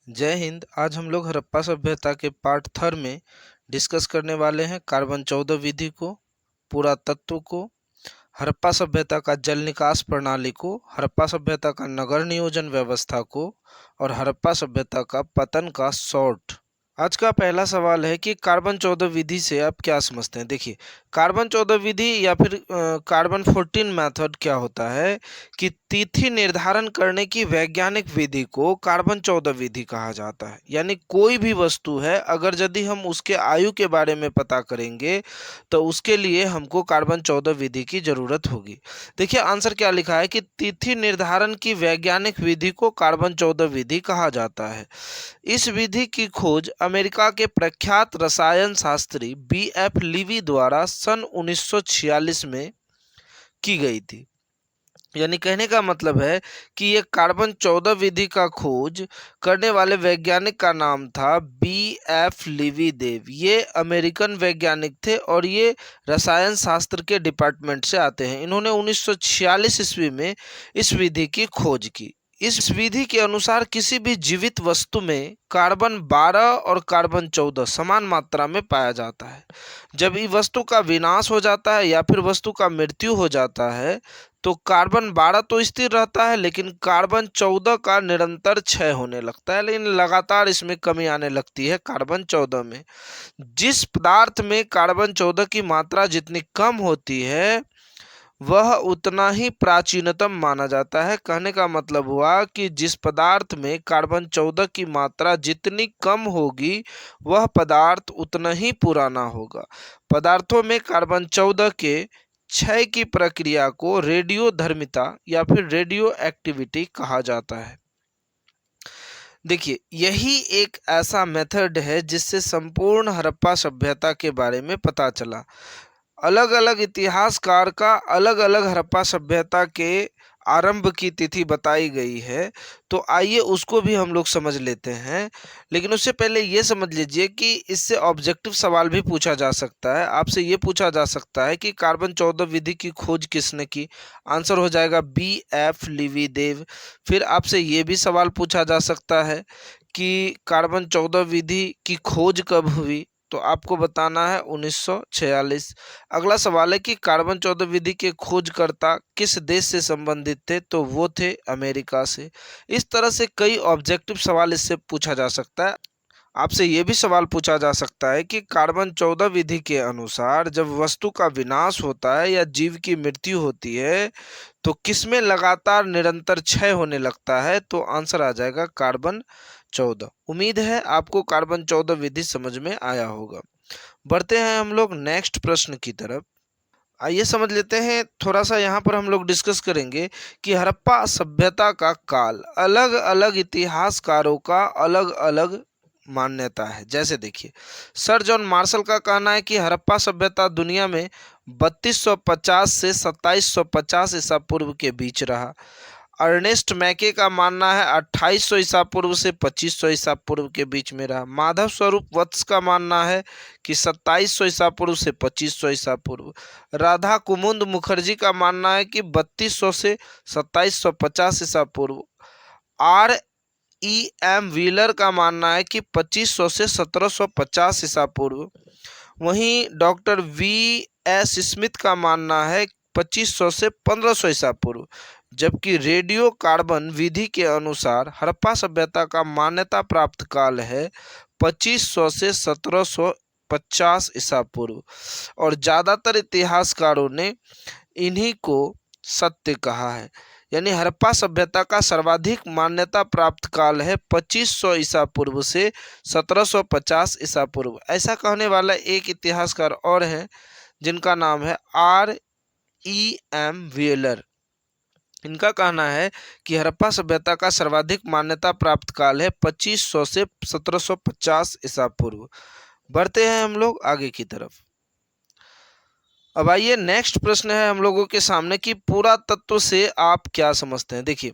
जय हिंद। आज हम लोग हड़प्पा सभ्यता के पार्ट थर्ड में डिस्कस करने वाले हैं कार्बन 14 विधि को, पुरातत्व को, हड़प्पा सभ्यता का जल निकास प्रणाली को, हड़प्पा सभ्यता का नगर नियोजन व्यवस्था को और हड़प्पा सभ्यता का पतन का शॉर्ट। आज का पहला सवाल है कि कार्बन 14 विधि से आप क्या समझते हैं। देखिए, कार्बन 14 विधि या फिर कार्बन 14 मेथड क्या होता है कि तिथि निर्धारण करने की वैज्ञानिक विधि को कार्बन 14 विधि कहा जाता है। यानी कोई भी वस्तु है, अगर यदि हम उसके आयु के बारे में पता करेंगे तो उसके लिए हमको कार्बन 14 विधि की जरूरत होगी। देखिए आंसर क्या लिखा है कि तिथि निर्धारण की वैज्ञानिक विधि को कार्बन 14 विधि कहा जाता है। इस विधि की खोज अमेरिका के प्रख्यात रसायन शास्त्री B.F. लीवी द्वारा सन 1946 में की गई थी। यानी कहने का मतलब है कि ये कार्बन 14 विधि का खोज करने वाले वैज्ञानिक का नाम था B.F. लीवी देव। ये अमेरिकन वैज्ञानिक थे और ये रसायन शास्त्र के डिपार्टमेंट से आते हैं। इन्होंने 1946 ईस्वी में इस विधि की खोज की। इस विधि के अनुसार किसी भी जीवित वस्तु में कार्बन 12 और कार्बन 14 समान मात्रा में पाया जाता है। जब इस वस्तु का विनाश हो जाता है या फिर वस्तु का मृत्यु हो जाता है तो कार्बन 12 तो स्थिर रहता है, लेकिन कार्बन 14 का निरंतर क्षय होने लगता है, लेकिन लगातार इसमें कमी आने लगती है कार्बन 14 में। जिस पदार्थ में कार्बन 14 की मात्रा जितनी कम होती है वह उतना ही प्राचीनतम माना जाता है। कहने का मतलब हुआ कि जिस पदार्थ में कार्बन 14 की मात्रा जितनी कम होगी वह पदार्थ उतना ही पुराना होगा। पदार्थों में कार्बन 14 के क्षय की प्रक्रिया को रेडियोधर्मिता या फिर रेडियो एक्टिविटी कहा जाता है। देखिए, यही एक ऐसा मेथड है जिससे संपूर्ण हड़प्पा सभ्यता के बारे में पता चला। अलग अलग इतिहासकार का अलग अलग हड़प्पा सभ्यता के आरंभ की तिथि बताई गई है, तो आइए उसको भी हम लोग समझ लेते हैं। लेकिन उससे पहले ये समझ लीजिए कि इससे ऑब्जेक्टिव सवाल भी पूछा जा सकता है। आपसे ये पूछा जा सकता है कि कार्बन 14 विधि की खोज किसने की। आंसर हो जाएगा B.F. लीवी देव। फिर आपसे ये भी सवाल पूछा जा सकता है कि कार्बन 14 विधि की खोज कब हुई, तो आपको बताना है 1946। अगला सवाल है कि कार्बन 14 विधि के खोजकर्ता किस देश से संबंधित थे, तो वो थे अमेरिका से। इस तरह से कई ऑब्जेक्टिव सवाल इससे पूछा जा सकता है। आपसे ये भी सवाल पूछा जा सकता है कि कार्बन 14 विधि के अनुसार जब वस्तु का विनाश होता है या जीव की मृत्यु होती है तो किसमें लगातार निरंतर क्षय होने लगता है, तो आंसर आ जाएगा कार्बन 14। उम्मीद है आपको कार्बन 14 विधि समझ में आया होगा। बढ़ते हैं हम लोग नेक्स्ट प्रश्न की तरफ। आइए समझ लेते हैं। थोड़ा सा यहाँ पर हम लोग डिस्कस करेंगे कि हड़प्पा सभ्यता का काल अलग अलग इतिहासकारों का अलग अलग मान्यता है। जैसे देखिए, सर जॉन मार्शल का कहना है कि हड़प्पा सभ्यता दुनिया में 3250 से 2750 ईसा पूर्व के बीच रहा। अर्नेस्ट मैके का मानना है 2800 ईसा पूर्व से 2500 ईसा पूर्व के बीच में रहा। माधव स्वरूप वत्स का मानना है कि 2700 ईसा पूर्व से 2500 ईसा पूर्व। राधा कुमुद मुखर्जी का मानना है कि 3200 से 2750 ईसा पूर्व। R.E.M. व्हीलर का मानना है कि 2500 से 1750 ईसा पूर्व। वहीं डॉक्टर V.S. स्मिथ का मानना है 2500 से 1500 ईसा पूर्व। जबकि रेडियो कार्बन विधि के अनुसार हड़प्पा सभ्यता का मान्यता प्राप्त काल है 2500 से 1750 ईसा पूर्व। और ज़्यादातर इतिहासकारों ने इन्हीं को सत्य कहा है। यानी हड़प्पा सभ्यता का सर्वाधिक मान्यता प्राप्त काल है 2500 ईसा पूर्व से 1750 ईसा पूर्व। ऐसा कहने वाला एक इतिहासकार और है जिनका नाम है R.E.M. व्हीलर। इनका कहना है कि हड़प्पा सभ्यता का सर्वाधिक मान्यता प्राप्त काल है 2500 से 1750 ईसा पूर्व। बढ़ते हैं हम लोग आगे की तरफ। अब आइए नेक्स्ट प्रश्न है हम लोगों के सामने कि पुरातत्व से आप क्या समझते हैं। देखिए,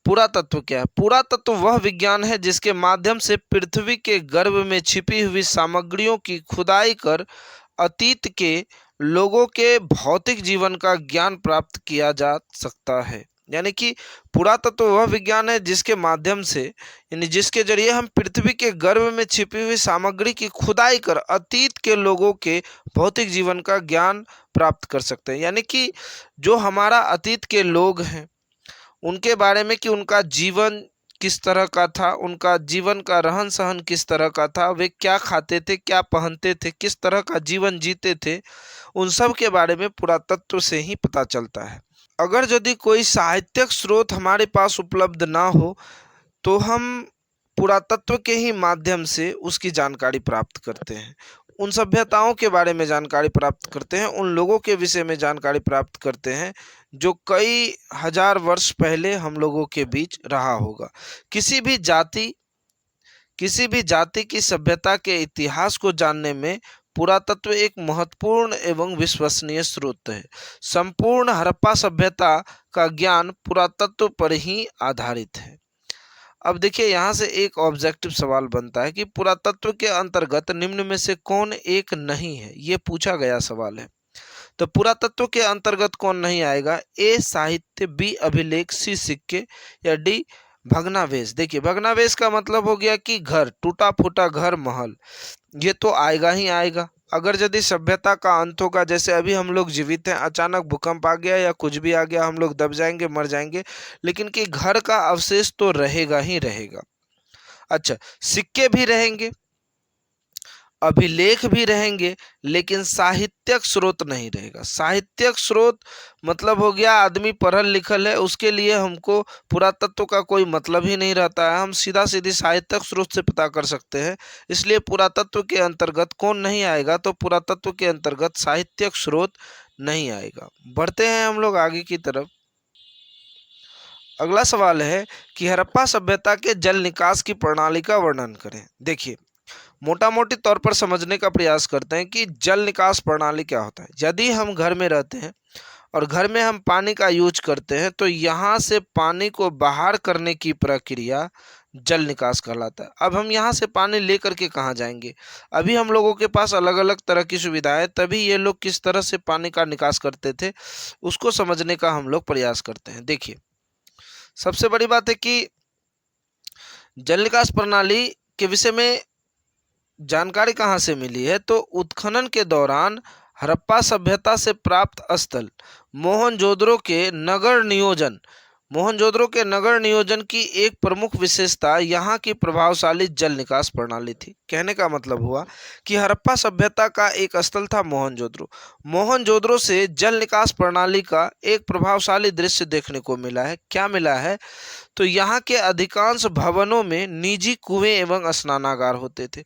पुरातत्व क्या है। पुरातत्व वह विज्ञान है जिसके माध्यम से पृथ्वी के गर्भ में छिपी हुई सामग्रियों की खुदाई कर अतीत के लोगों के भौतिक जीवन का ज्ञान प्राप्त किया जा सकता है। यानी कि पुरातत्व वह विज्ञान है जिसके माध्यम से, यानी जिसके जरिए हम पृथ्वी के गर्भ में छिपी हुई सामग्री की खुदाई कर अतीत के लोगों के भौतिक जीवन का ज्ञान प्राप्त कर सकते हैं। यानी कि जो हमारा अतीत के लोग हैं उनके बारे में, कि उनका जीवन किस तरह का था, उनका जीवन का रहन सहन किस तरह का था, वे क्या खाते थे, क्या पहनते थे, किस तरह का जीवन जीते थे, उन सब के बारे में पुरातत्व से ही पता चलता है। अगर यदि कोई साहित्यिक स्रोत हमारे पास उपलब्ध ना हो तो हम पुरातत्व के ही माध्यम से उसकी जानकारी प्राप्त करते हैं, उन सभ्यताओं के बारे में जानकारी प्राप्त करते हैं, उन लोगों के विषय में जानकारी प्राप्त करते हैं जो कई हजार वर्ष पहले हम लोगों के बीच रहा होगा। किसी भी जाति की सभ्यता के इतिहास को जानने में पुरातत्व एक महत्वपूर्ण एवं विश्वसनीय स्रोत है। संपूर्ण हड़प्पा सभ्यता का ज्ञान पुरातत्व पर ही आधारित है। अब देखिए, यहाँ से एक ऑब्जेक्टिव सवाल बनता है कि पुरातत्व के अंतर्गत निम्न में से कौन एक नहीं है, ये पूछा गया सवाल है। तो पुरातत्व के अंतर्गत कौन नहीं आएगा? ए साहित्य, बी अभिलेख, सी सिक्के या डी भग्नावशेष। देखिए, भग्नावशेष का मतलब हो गया कि घर, टूटा फूटा घर, महल, ये तो आएगा ही आएगा। अगर यदि सभ्यता का अंत होगा, जैसे अभी हम लोग जीवित हैं, अचानक भूकंप आ गया या कुछ भी आ गया, हम लोग दब जाएंगे, मर जाएंगे, लेकिन कि घर का अवशेष तो रहेगा ही रहेगा। अच्छा, सिक्के भी रहेंगे, अभिलेख भी रहेंगे, लेकिन साहित्यिक स्रोत नहीं रहेगा। साहित्यिक स्रोत मतलब हो गया आदमी पढ़ल लिखल है, उसके लिए हमको पुरातत्व का कोई मतलब ही नहीं रहता है, हम सीधा सीधी साहित्यिक स्रोत से पता कर सकते हैं। इसलिए पुरातत्व के अंतर्गत कौन नहीं आएगा? तो पुरातत्व के अंतर्गत साहित्यिक स्रोत नहीं आएगा। बढ़ते हैं हम लोग आगे की तरफ। अगला सवाल है कि हड़प्पा सभ्यता के जल निकास की प्रणाली का वर्णन करें। देखिए, मोटा मोटी तौर पर समझने का प्रयास करते हैं कि जल निकास प्रणाली क्या होता है। यदि हम घर में रहते हैं और घर में हम पानी का यूज करते हैं तो यहाँ से पानी को बाहर करने की प्रक्रिया जल निकास कहलाता है। अब हम यहाँ से पानी लेकर के कहाँ जाएंगे? अभी हम लोगों के पास अलग अलग तरह की सुविधाएं, तभी ये लोग किस तरह से पानी का निकास करते थे उसको समझने का हम लोग प्रयास करते हैं। देखिए, सबसे बड़ी बात है कि जल निकास प्रणाली के विषय में जानकारी कहाँ से मिली है? तो उत्खनन के दौरान हड़प्पा सभ्यता से प्राप्त स्थल मोहनजोदड़ो के नगर नियोजन की एक प्रमुख विशेषता यहाँ की प्रभावशाली जल निकास प्रणाली थी। कहने का मतलब हुआ कि हड़प्पा सभ्यता का एक स्थल था मोहनजोदड़ो से जल निकास प्रणाली का एक प्रभावशाली दृश्य देखने को मिला है। क्या मिला है? तो यहाँ के अधिकांश भवनों में निजी कुएं एवं स्नानागार होते थे।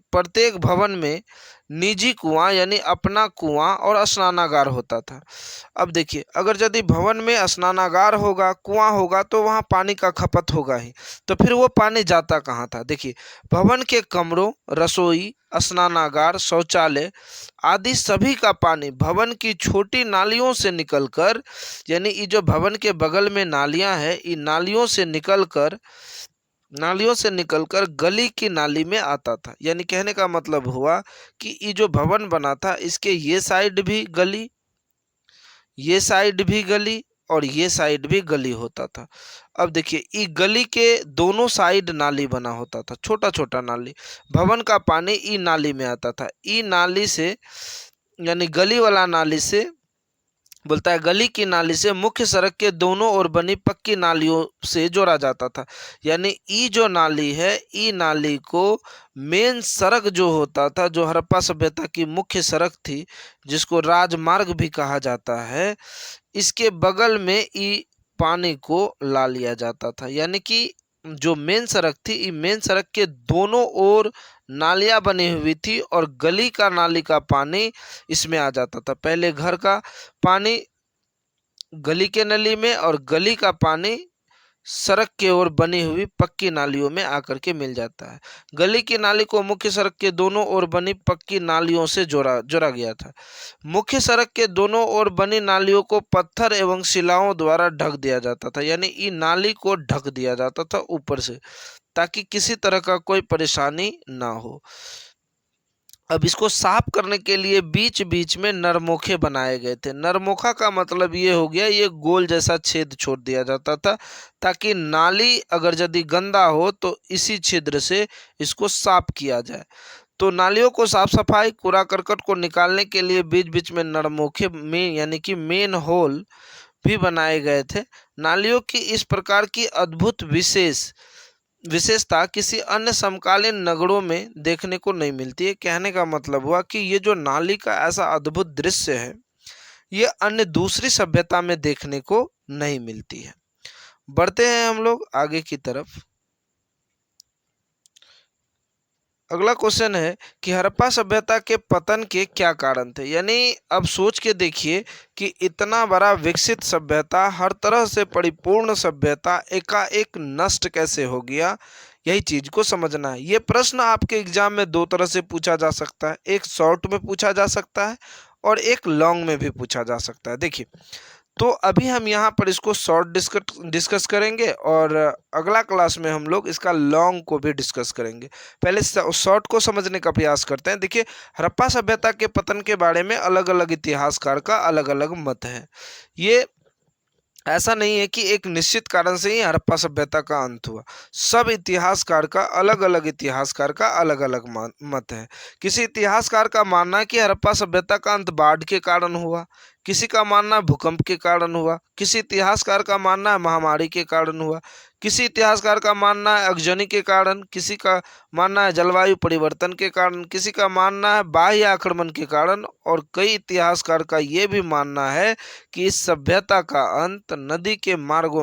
प्रत्येक भवन में निजी कुआं यानी अपना कुआं और स्नानागार होता था। अब देखिए, अगर यदि भवन में स्नानागार होगा, कुआं होगा, तो वहाँ पानी का खपत होगा ही, तो फिर वो पानी जाता कहाँ था? देखिए, भवन के कमरों, रसोई, स्नानागार, शौचालय आदि सभी का पानी भवन की छोटी नालियों से निकलकर, यानी ये जो भवन के बगल में नालियां हैं, इन नालियों से निकलकर गली की नाली में आता था। यानी कहने का मतलब हुआ कि ये जो भवन बना था इसके ये साइड भी गली, ये साइड भी गली और ये साइड भी गली होता था। अब देखिए, ये गली के दोनों साइड नाली बना होता था, छोटा छोटा नाली। भवन का पानी ई नाली में आता था। ई नाली से, यानी गली वाला नाली से बोलता है, गली की नाली से मुख्य सड़क के दोनों ओर बनी पक्की नालियों से जोड़ा जाता था। यानी ई जो नाली है, ई नाली को मेन सड़क जो होता था, जो हड़प्पा सभ्यता की मुख्य सड़क थी, जिसको राजमार्ग भी कहा जाता है, इसके बगल में ई पानी को ला लिया जाता था। यानी कि जो मेन सड़क थी, ई मेन सड़क के दोनों ओर नालियां बनी हुई थी और गली का नाली का पानी इसमें आ जाता था। पहले घर का पानी गली के नली में और गली का पानी सड़क के ओर बनी हुई पक्की नालियों में आकर के मिल जाता है। गली की नाली को मुख्य सड़क के दोनों ओर बनी पक्की नालियों से जोड़ा गया था। मुख्य सड़क के दोनों ओर बनी नालियों को पत्थर एवं शिलाओं द्वारा ढक दिया जाता था। यानी इन नाली को ढक दिया जाता था ऊपर से, ताकि किसी तरह का कोई परेशानी ना हो। अब इसको साफ करने के लिए बीच बीच में नरमोखे बनाए गए थे। नरमोखा का मतलब ये हो गया, ये गोल जैसा छेद छोड़ दिया जाता था ताकि नाली अगर यदि गंदा हो तो इसी छिद्र से इसको साफ किया जाए। तो नालियों को साफ सफाई, कूड़ा करकट को निकालने के लिए बीच बीच में नरमोखे में यानी कि मेन होल भी बनाए गए थे। नालियों की इस प्रकार की अद्भुत विशेषता किसी अन्य समकालीन नगरों में देखने को नहीं मिलती है। कहने का मतलब हुआ कि ये जो नाली का ऐसा अद्भुत दृश्य है, ये अन्य दूसरी सभ्यता में देखने को नहीं मिलती है। बढ़ते हैं हम लोग आगे की तरफ। अगला क्वेश्चन है कि हड़प्पा सभ्यता के पतन के क्या कारण थे। यानी अब सोच के देखिए कि इतना बड़ा विकसित सभ्यता, हर तरह से परिपूर्ण सभ्यता एकाएक नष्ट कैसे हो गया, यही चीज को समझना है। ये प्रश्न आपके एग्जाम में दो तरह से पूछा जा सकता है, एक शॉर्ट में पूछा जा सकता है और एक लॉन्ग में भी पूछा जा सकता है। देखिए, तो अभी हम यहाँ पर इसको शॉर्ट डिस्कस करेंगे और अगला क्लास में हम लोग इसका लॉन्ग को भी डिस्कस करेंगे। पहले शॉर्ट को समझने का प्रयास करते हैं। देखिए, हड़प्पा सभ्यता के पतन के बारे में अलग अलग इतिहासकार का अलग अलग मत है। ये ऐसा नहीं है कि एक निश्चित कारण से ही हड़प्पा सभ्यता का अंत हुआ। सब इतिहासकार का अलग अलग मत है। किसी इतिहासकार का मानना है कि हड़प्पा सभ्यता का अंत बाढ़ के कारण हुआ, किसी का मानना है भूकंप के कारण हुआ, किसी इतिहासकार का मानना है महामारी के कारण हुआ, किसी इतिहासकार का मानना है अग्नि के कारण, किसी का मानना है जलवायु परिवर्तन के कारण, किसी का मानना है बाह्य आक्रमण के कारण, और कई इतिहासकार का ये भी मानना है कि इस सभ्यता का अंत नदी के मार्ग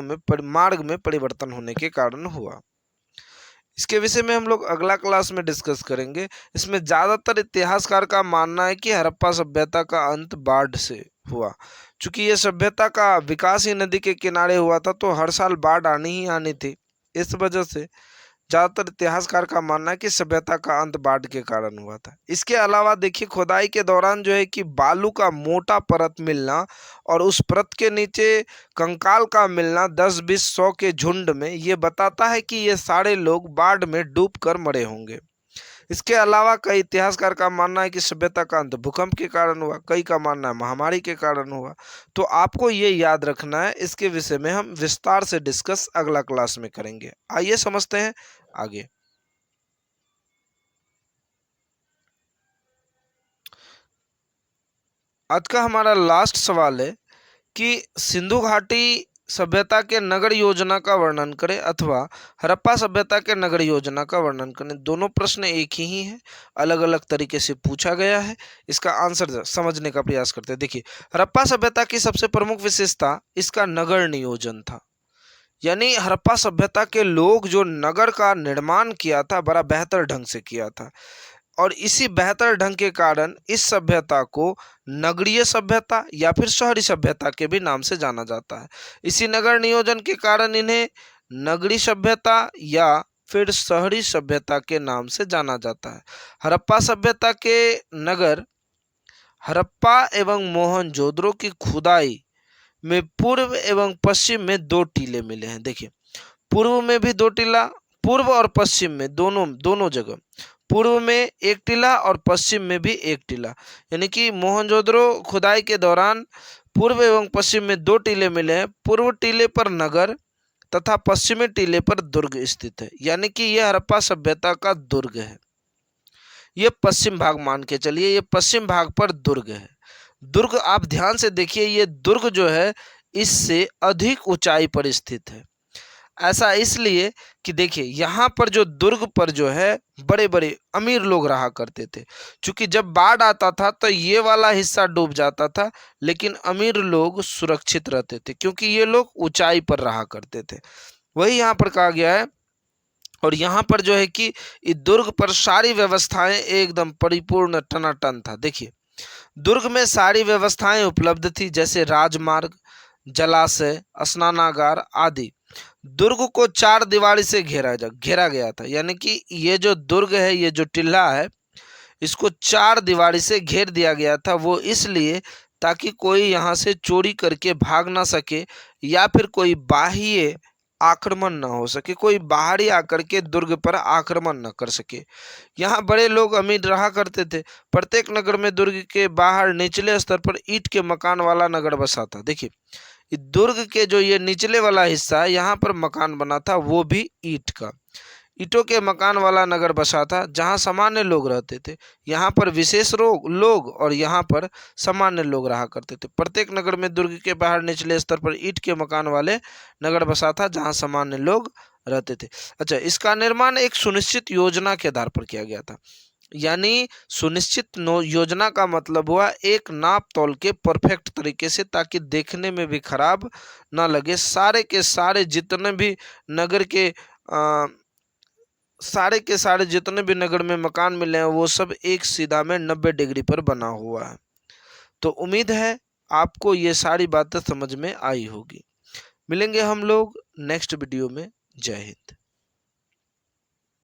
में परिवर्तन होने के कारण हुआ। इसके विषय में हम लोग अगला क्लास में डिस्कस करेंगे। इसमें ज़्यादातर इतिहासकार का मानना है कि हड़प्पा सभ्यता का अंत बाढ़ से हुआ। चूंकि ये सभ्यता का विकास ही नदी के किनारे हुआ था तो हर साल बाढ़ आनी ही आनी थी। इस वजह से ज़्यादातर इतिहासकार का मानना है कि सभ्यता का अंत बाढ़ के कारण हुआ था। इसके अलावा देखिए, खुदाई के दौरान जो है कि बालू का मोटा परत मिलना और उस परत के नीचे कंकाल का मिलना 10-20-100 के झुंड में, ये बताता है कि ये सारे लोग बाढ़ में डूबकर मरे होंगे। इसके अलावा कई इतिहासकार का मानना है कि सभ्यता का अंत भूकंप के कारण हुआ, कई का मानना है महामारी के कारण हुआ। तो आपको ये याद रखना है। इसके विषय में हम विस्तार से डिस्कस अगला क्लास में करेंगे। आइए समझते हैं आगे। आज का हमारा लास्ट सवाल है कि सिंधु घाटी सभ्यता के नगर योजना का वर्णन करें अथवा हड़प्पा सभ्यता के नगर योजना का वर्णन करें। दोनों प्रश्न एक ही हैं, अलग अलग तरीके से पूछा गया है। इसका आंसर समझने का प्रयास करते हैं। देखिए, हड़प्पा सभ्यता की सबसे प्रमुख विशेषता इसका नगर नियोजन था। यानी हड़प्पा सभ्यता के लोग जो नगर का निर्माण किया था, बड़ा बेहतर ढंग से किया था, और इसी बेहतर ढंग के कारण इस सभ्यता को नगरीय सभ्यता या फिर शहरी सभ्यता के भी नाम से जाना जाता है। इसी नगर नियोजन के कारण इन्हें नगरीय सभ्यता या फिर शहरी सभ्यता के नाम से जाना जाता है। हड़प्पा सभ्यता के नगर हड़प्पा एवं मोहनजोदड़ो की खुदाई में पूर्व एवं पश्चिम में 2 टीले मिले हैं। देखिए, पूर्व में भी 2 टीला, पूर्व और पश्चिम में दोनों जगह, पूर्व में एक टीला और पश्चिम में भी एक टीला। यानी कि मोहनजोदड़ो खुदाई के दौरान पूर्व एवं पश्चिम में 2 टीले मिले हैं। पूर्व टीले पर नगर तथा पश्चिमी टीले पर दुर्ग स्थित है। यानी कि यह हड़प्पा सभ्यता का दुर्ग है। ये पश्चिम भाग मान के चलिए, ये पश्चिम भाग पर दुर्ग है। दुर्ग आप ध्यान से देखिए, ये दुर्ग जो है इससे अधिक ऊंचाई पर स्थित है। ऐसा इसलिए कि देखिए, यहाँ पर जो दुर्ग पर जो है बड़े बड़े अमीर लोग रहा करते थे। क्योंकि जब बाढ़ आता था तो ये वाला हिस्सा डूब जाता था, लेकिन अमीर लोग सुरक्षित रहते थे क्योंकि ये लोग ऊंचाई पर रहा करते थे। वही यहाँ पर कहा गया है। और यहाँ पर जो है कि इस दुर्ग पर सारी व्यवस्थाएं एकदम परिपूर्ण टनाटन था। देखिए, दुर्ग में सारी व्यवस्थाएं उपलब्ध थी, जैसे राजमार्ग, जलाशय, स्नानागार आदि। दुर्ग को 4 दीवारी से घेरा गया था। यानी कि ये जो दुर्ग है, ये जो टिल्ला है, इसको 4 दीवारी से घेर दिया गया था। वो इसलिए ताकि कोई यहाँ से चोरी करके भाग ना सके या फिर कोई बाह्य आक्रमण ना हो सके, कोई बाहरी आकर के दुर्ग पर आक्रमण न कर सके। यहाँ बड़े लोग अमीर रहा करते थे। प्रत्येक नगर में दुर्ग के बाहर निचले स्तर पर ईंट के मकान वाला नगर बसा था। देखिए, दुर्ग के जो ये निचले वाला हिस्सा है, यहाँ पर मकान बना था, वो भी ईंट का। ईंटों के मकान वाला नगर बसा था, जहाँ सामान्य लोग रहते थे। यहाँ पर विशेष लोग और यहाँ पर सामान्य लोग रहा करते थे। प्रत्येक नगर में दुर्ग के बाहर निचले स्तर पर ईंट के मकान वाले नगर बसा था, जहाँ सामान्य लोग रहते थे। अच्छा, इसका निर्माण एक सुनिश्चित योजना के आधार पर किया गया था। यानी सुनिश्चित योजना का मतलब हुआ एक नाप तोल के परफेक्ट तरीके से, ताकि देखने में भी खराब ना लगे। सारे के सारे जितने भी नगर के सारे के सारे जितने भी नगर में मकान मिले हैं, वो सब एक सीधा में 90 डिग्री पर बना हुआ है। तो उम्मीद है आपको ये सारी बातें समझ में आई होगी। मिलेंगे हम लोग नेक्स्ट वीडियो में। जय हिंद।